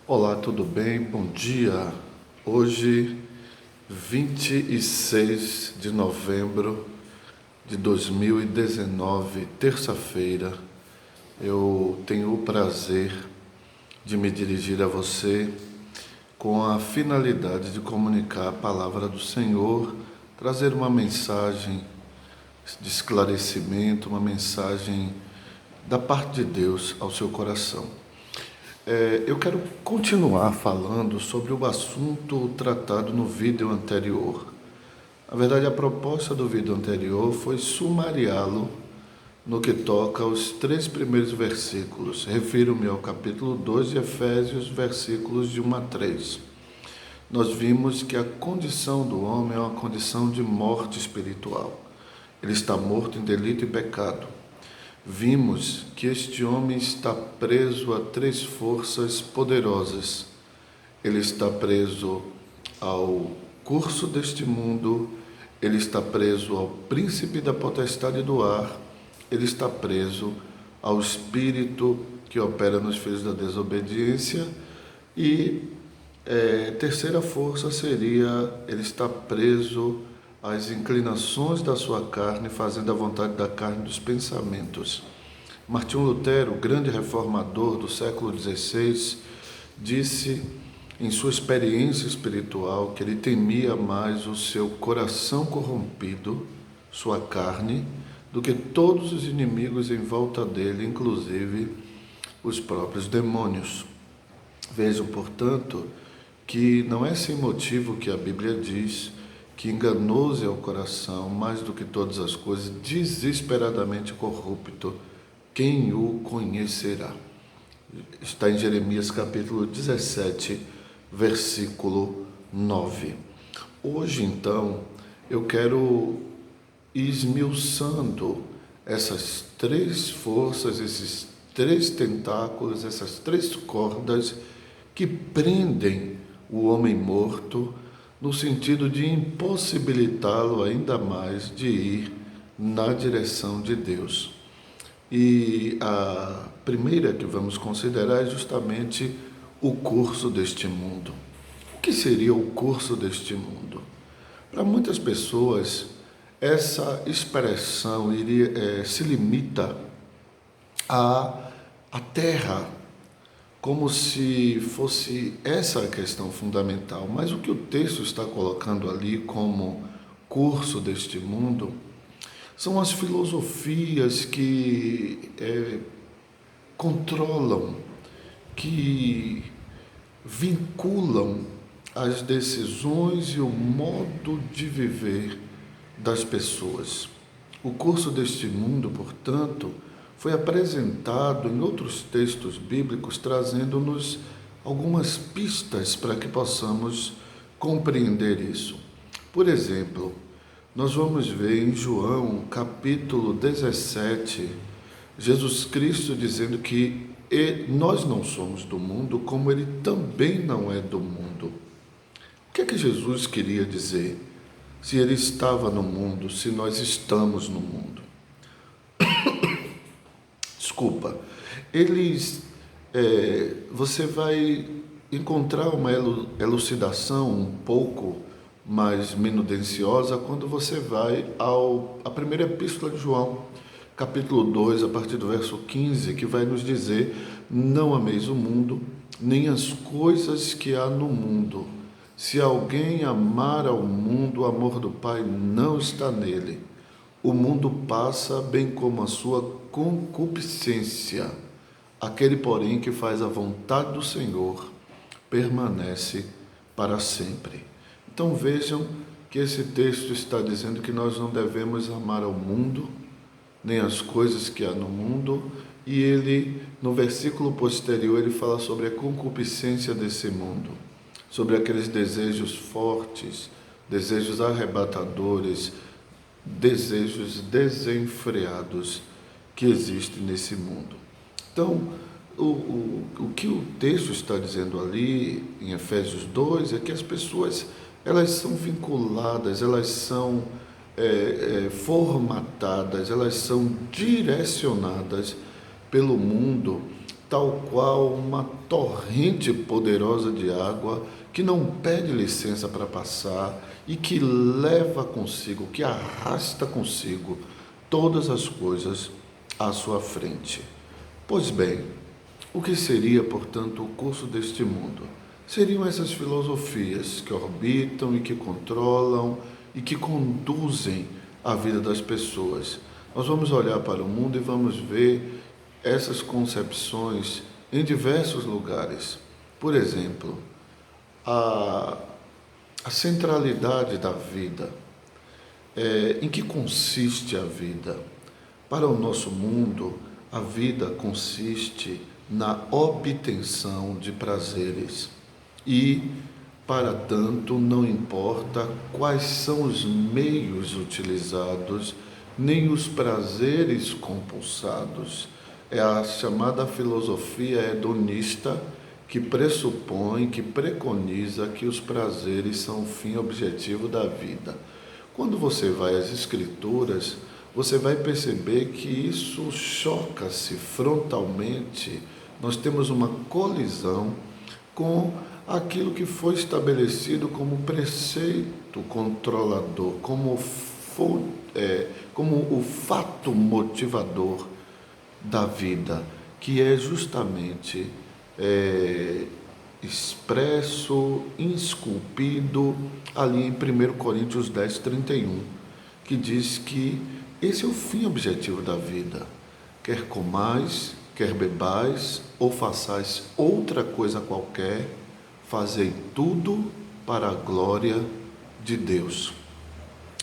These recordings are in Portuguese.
Olá, tudo bem? Bom dia. Hoje, 26 de novembro de 2019, terça-feira, eu tenho o prazer de me dirigir a você com a finalidade de comunicar a palavra do Senhor, trazer uma mensagem de esclarecimento, uma mensagem da parte de Deus ao seu coração. Eu quero continuar falando sobre o assunto tratado no vídeo anterior. Na verdade, a proposta do vídeo anterior foi sumariá-lo no que toca aos 3 primeiros versículos. Refiro-me ao capítulo 2 de Efésios, versículos de 1 a 3. Nós vimos que a condição do homem é uma condição de morte espiritual. Ele está morto em delito e pecado. Vimos que este homem está preso a 3 forças poderosas. Ele está preso ao curso deste mundo, ele está preso ao príncipe da potestade do ar, ele está preso ao espírito que opera nos filhos da desobediência e terceira força seria, ele está preso às inclinações da sua carne, fazendo a vontade da carne dos pensamentos. Martinho Lutero, grande reformador do século XVI, disse em sua experiência espiritual que ele temia mais o seu coração corrompido, sua carne, do que todos os inimigos em volta dele, inclusive os próprios demônios. Vejam, portanto, que não é sem motivo que a Bíblia diz que enganoso é o coração, mais do que todas as coisas, desesperadamente corrupto, quem o conhecerá? Está em Jeremias capítulo 17, versículo 9. Hoje, então, eu quero ir esmiuçando essas 3 forças, esses 3 tentáculos, essas 3 cordas que prendem o homem morto, no sentido de impossibilitá-lo ainda mais de ir na direção de Deus. E a primeira que vamos considerar é justamente o curso deste mundo. O que seria o curso deste mundo? Para muitas pessoas, essa expressão se limita à terra, como se fosse essa a questão fundamental. Mas o que o texto está colocando ali como curso deste mundo são as filosofias que controlam, que vinculam as decisões e o modo de viver das pessoas. O curso deste mundo, portanto, foi apresentado em outros textos bíblicos, trazendo-nos algumas pistas para que possamos compreender isso. Por exemplo, nós vamos ver em João, capítulo 17, Jesus Cristo dizendo que nós não somos do mundo, como ele também não é do mundo. O que é que Jesus queria dizer? Se ele estava no mundo, se nós estamos no mundo. Desculpa. Você vai encontrar uma elucidação um pouco mais minuciosa quando você vai à primeira epístola de João, capítulo 2, a partir do verso 15, que vai nos dizer: não ameis o mundo, nem as coisas que há no mundo. Se alguém amar ao mundo, o amor do Pai não está nele. O mundo passa, bem como a sua concupiscência. Aquele, porém, que faz a vontade do Senhor, permanece para sempre. Então vejam que esse texto está dizendo que nós não devemos amar ao mundo, nem as coisas que há no mundo, e ele, no versículo posterior, ele fala sobre a concupiscência desse mundo, sobre aqueles desejos fortes, desejos arrebatadores, desejos desenfreados que existem nesse mundo. Então, o que o texto está dizendo ali, em Efésios 2, é que as pessoas, elas são vinculadas, elas são formatadas, elas são direcionadas pelo mundo tal qual uma torrente poderosa de água que não pede licença para passar e que leva consigo, que arrasta consigo todas as coisas à sua frente. Pois bem, o que seria, portanto, o curso deste mundo? Seriam essas filosofias que orbitam e que controlam e que conduzem a vida das pessoas. Nós vamos olhar para o mundo e vamos ver essas concepções em diversos lugares. Por exemplo, a, a centralidade da vida. Em que consiste a vida? Para o nosso mundo, a vida consiste na obtenção de prazeres e, para tanto, não importa quais são os meios utilizados, nem os prazeres compulsados. É a chamada filosofia hedonista que pressupõe, que preconiza que os prazeres são o fim objetivo da vida. Quando você vai às Escrituras, você vai perceber que isso choca-se frontalmente. Nós temos uma colisão com aquilo que foi estabelecido como preceito controlador, como o fato motivador da vida, que é justamente expresso, esculpido ali em 1 Coríntios 10, 31, que diz que esse é o fim objetivo da vida. Quer comais, quer bebais, ou façais outra coisa qualquer, fazei tudo para a glória de Deus.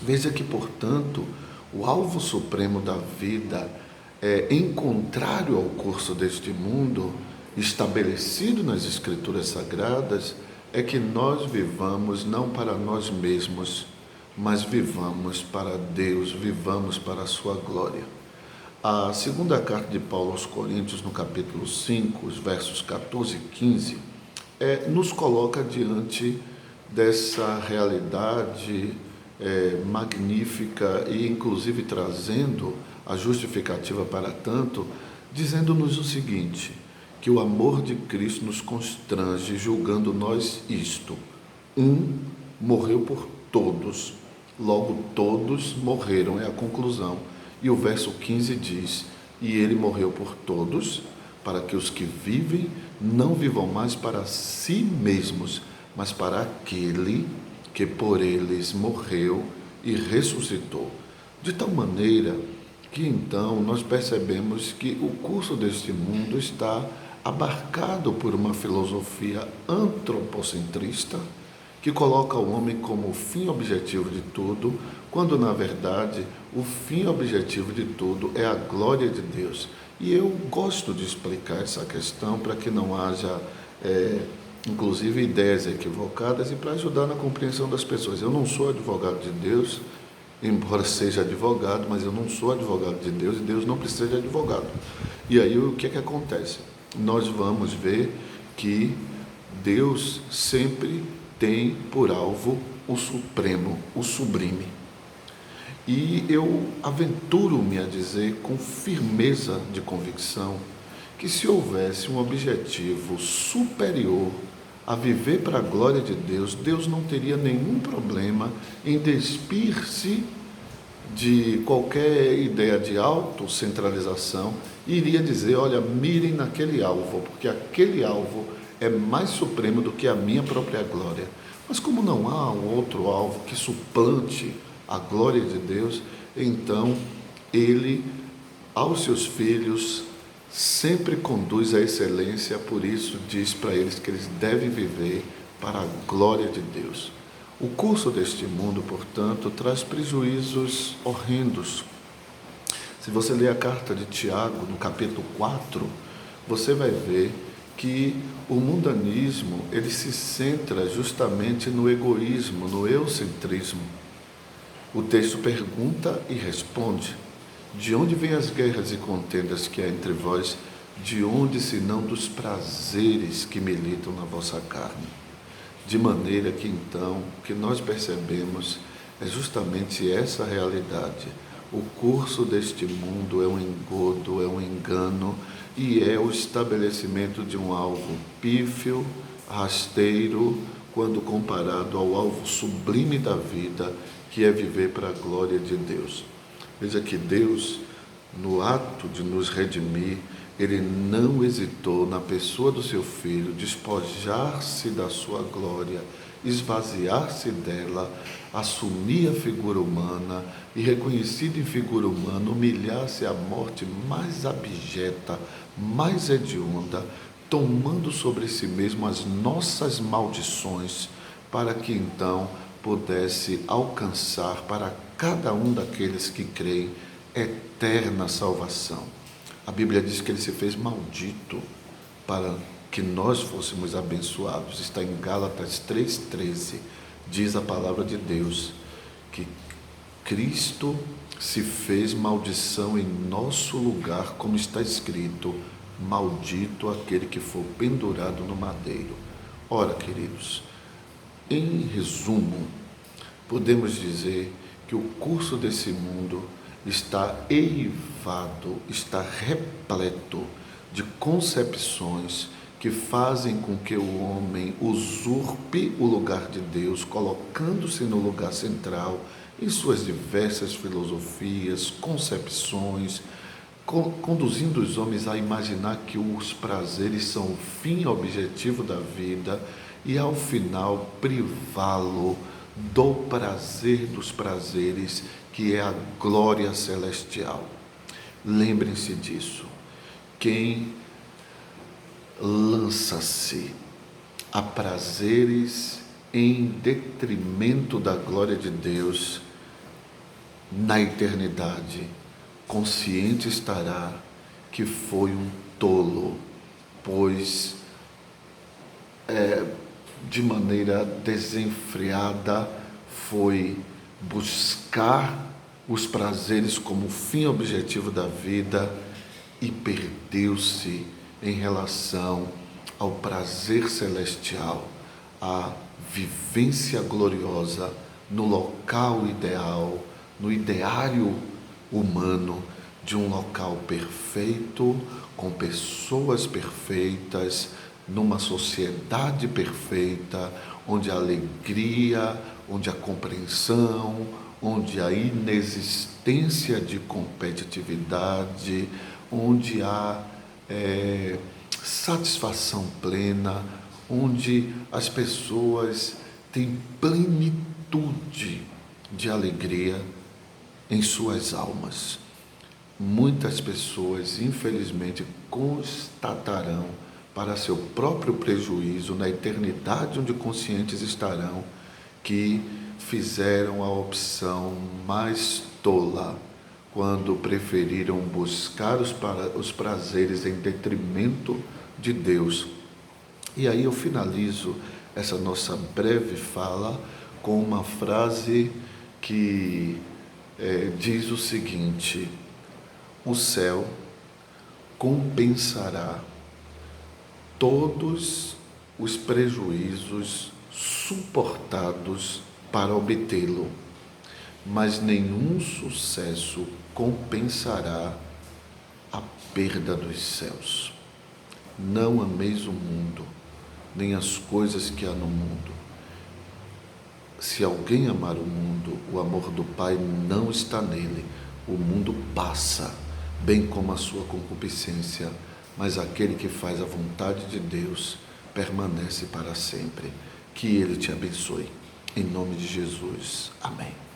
Veja que, portanto, o alvo supremo da vida, em contrário ao curso deste mundo, estabelecido nas Escrituras Sagradas, é que nós vivamos não para nós mesmos, mas vivamos para Deus, vivamos para a sua glória. A segunda carta de Paulo aos Coríntios, no capítulo 5, os versos 14 e 15, nos coloca diante dessa realidade magnífica e, inclusive, trazendo a justificativa para tanto, dizendo-nos o seguinte: que o amor de Cristo nos constrange, julgando nós isto: um morreu por todos, logo todos morreram, é a conclusão. E o verso 15 diz: e ele morreu por todos, para que os que vivem não vivam mais para si mesmos, mas para aquele que por eles morreu e ressuscitou. De tal maneira que então nós percebemos que o curso deste mundo está abarcado por uma filosofia antropocentrista que coloca o homem como o fim objetivo de tudo, quando na verdade o fim objetivo de tudo é a glória de Deus. E eu gosto de explicar essa questão para que não haja, inclusive, ideias equivocadas e para ajudar na compreensão das pessoas. Eu não sou advogado de Deus, embora seja advogado, mas eu não sou advogado de Deus e Deus não precisa de advogado. E aí o que acontece? Nós vamos ver que Deus sempre tem por alvo o supremo, o sublime. E eu aventuro-me a dizer com firmeza de convicção que se houvesse um objetivo superior a viver para a glória de Deus, Deus não teria nenhum problema em despir-se de qualquer ideia de autocentralização e iria dizer: olha, mirem naquele alvo, porque aquele alvo é mais supremo do que a minha própria glória. Mas como não há um outro alvo que suplante a glória de Deus, então ele, aos seus filhos, sempre conduz à excelência, por isso diz para eles que eles devem viver para a glória de Deus. O curso deste mundo, portanto, traz prejuízos horrendos. Se você ler a carta de Tiago, no capítulo 4, você vai ver que o mundanismo, ele se centra justamente no egoísmo, no eucentrismo. O texto pergunta e responde: de onde vêm as guerras e contendas que há entre vós? De onde, senão dos prazeres que militam na vossa carne? De maneira que, então, o que nós percebemos é justamente essa realidade. O curso deste mundo é um engodo, é um engano, e é o estabelecimento de um alvo pífio, rasteiro, quando comparado ao alvo sublime da vida, que é viver para a glória de Deus. Veja que Deus, no ato de nos redimir, Ele não hesitou na pessoa do seu Filho despojar-se da sua glória, esvaziar-se dela, assumir a figura humana e, reconhecido em figura humana, humilhar-se à morte mais abjeta, mais hedionda, tomando sobre si mesmo as nossas maldições, para que então pudesse alcançar para cada um daqueles que creem eterna salvação. A Bíblia diz que ele se fez maldito para que nós fôssemos abençoados. Está em Gálatas 3,13. Diz a palavra de Deus que Cristo se fez maldição em nosso lugar, como está escrito: maldito aquele que for pendurado no madeiro. Ora, queridos, em resumo, podemos dizer que o curso desse mundo está eivado, está repleto de concepções que fazem com que o homem usurpe o lugar de Deus, colocando-se no lugar central em suas diversas filosofias, concepções, conduzindo os homens a imaginar que os prazeres são o fim objetivo da vida e, ao final, privá-lo do prazer dos prazeres, que é a glória celestial. Lembrem-se disso. Quem lança-se a prazeres em detrimento da glória de Deus na eternidade, consciente estará que foi um tolo, pois de maneira desenfreada foi buscar os prazeres como fim objetivo da vida e perdeu-se em relação ao prazer celestial, à vivência gloriosa no local ideal, no ideário humano de um local perfeito, com pessoas perfeitas, numa sociedade perfeita, onde a alegria, onde a compreensão, onde a inexistência de competitividade, onde há satisfação plena, onde as pessoas têm plenitude de alegria em suas almas. Muitas pessoas, infelizmente, constatarão, para seu próprio prejuízo, na eternidade onde conscientes estarão, que fizeram a opção mais tola quando preferiram buscar os prazeres em detrimento de Deus. E aí eu finalizo essa nossa breve fala com uma frase que diz o seguinte: o céu compensará todos os prejuízos suportados para obtê-lo, mas nenhum sucesso compensará a perda dos céus. Não ameis o mundo, nem as coisas que há no mundo. Se alguém amar o mundo, o amor do Pai não está nele. O mundo passa, bem como a sua concupiscência, mas aquele que faz a vontade de Deus permanece para sempre. Que Ele te abençoe. Em nome de Jesus. Amém.